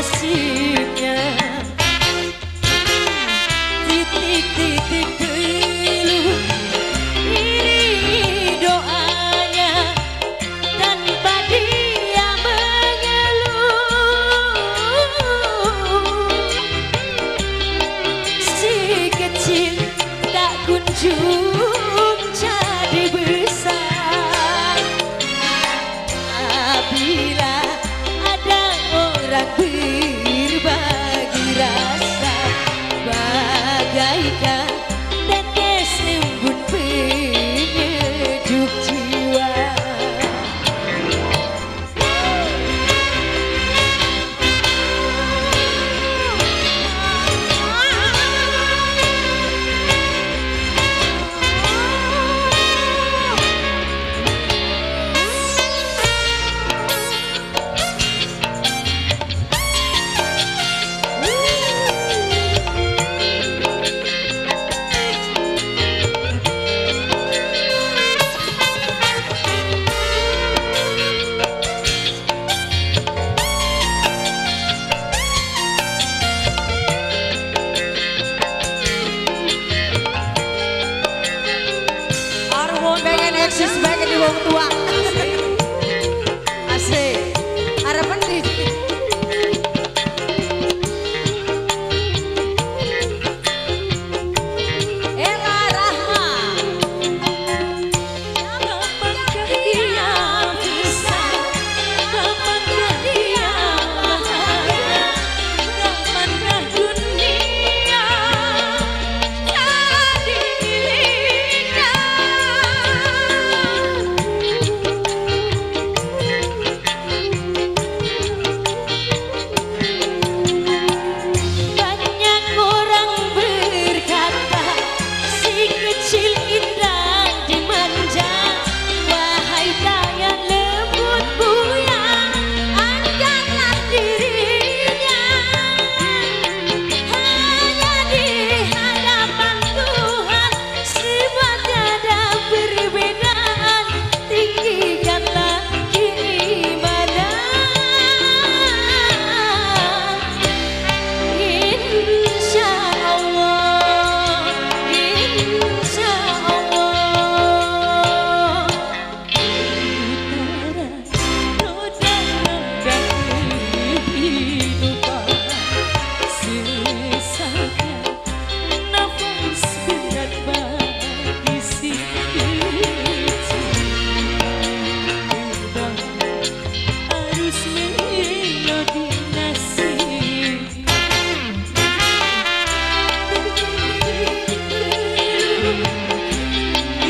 nasibnya. Titik-titik dulu iri doanya tanpa dia mengeluh. Si kecil tak kunjung jadi besar. Apabila ada orang berbagi rasa, bagaikan tetes embun penyejuk jiwa. Pengen eksis baik di wong tua. Asik. Harapan di Ella Rahma. Kapankah dia bisa? Kapankah dia bahagia? Kapankah dunia jadi miliknya? Banyak orang berkata si kecil indah dimanja. Wahai daya lembut buaya, angkatlah dirinya. Hanya di hadapan Tuhan semua tiada perbedaan. Tinggikanlah keimanan. Insya Allah, insya Allah. Roda-roda kehidupan sesatnya nafas berat bagi si kecil. Arus melodi nasib.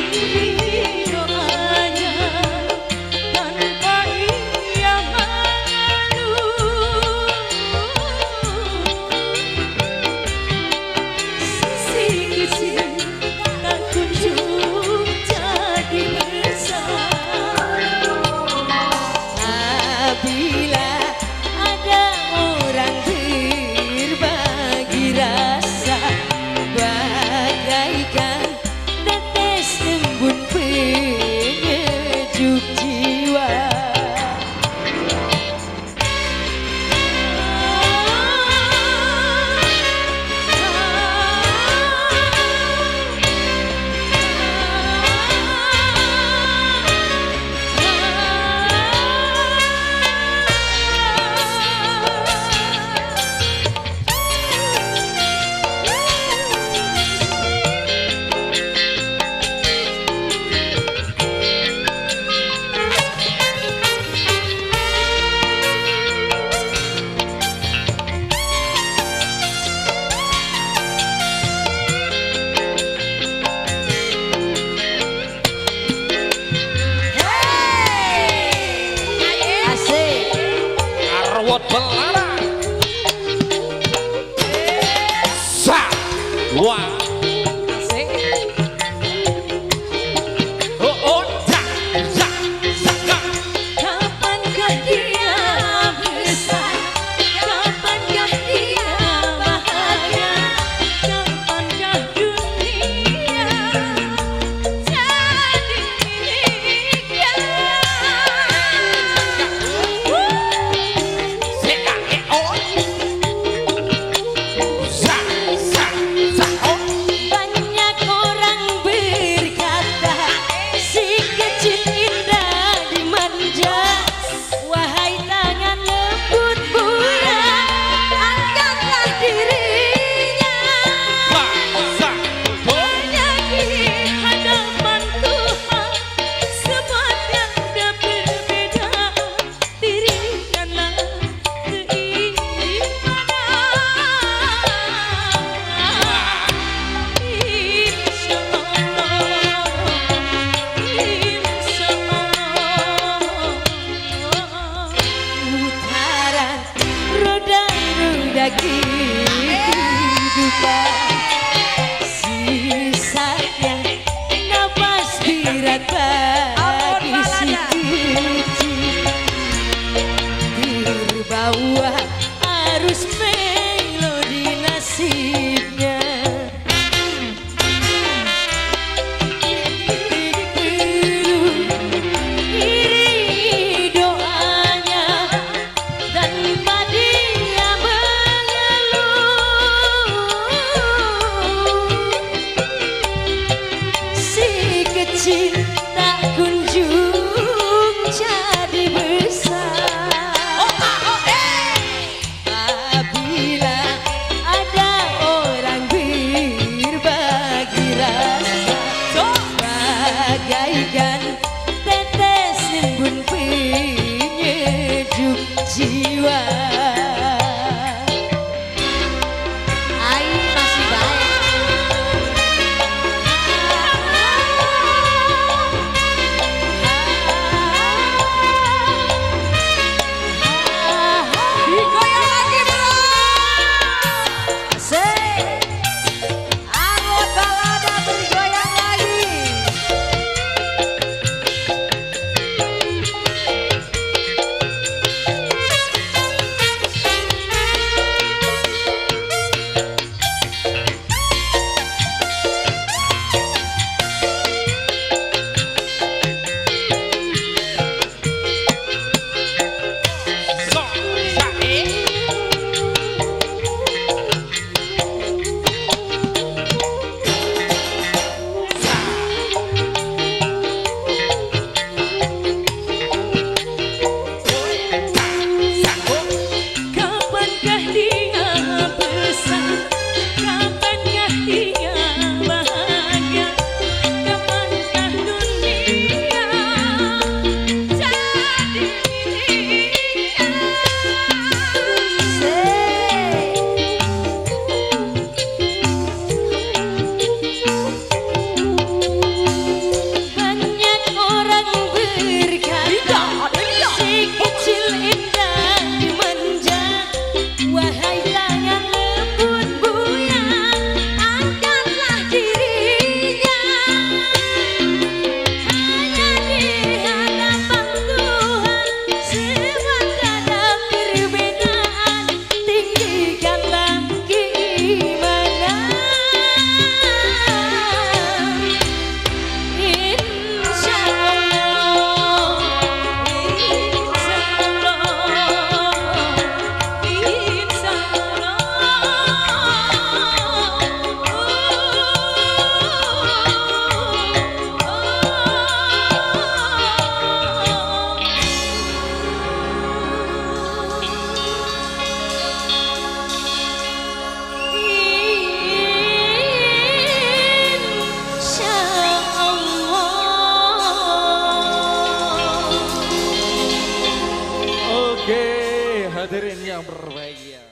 Iri doanya tanpa ia mengeluh. Si kecil tak kunjung jadi besar. Apabila ada orang berbagi rasa, bagaikan tetes embun penyejuk jiwa. Asik. Arwot belana. Sa. Wah. Asik. Oh oh. Za. Za. Za. Kapankah dia besar? Kapankah dia bahagia? Kapankah dunia jadi miliknya? Seka. Oh. ada kehidupan. Sisanya nafas berat bagi si kecil. Terbawa arus melodi nasibnya. Tak kunjung jadi besar. Apabila ada orang berbagi rasa, bagaikan tetes embun penyejuk jiwa. Oke, hadirin yang berbahagia.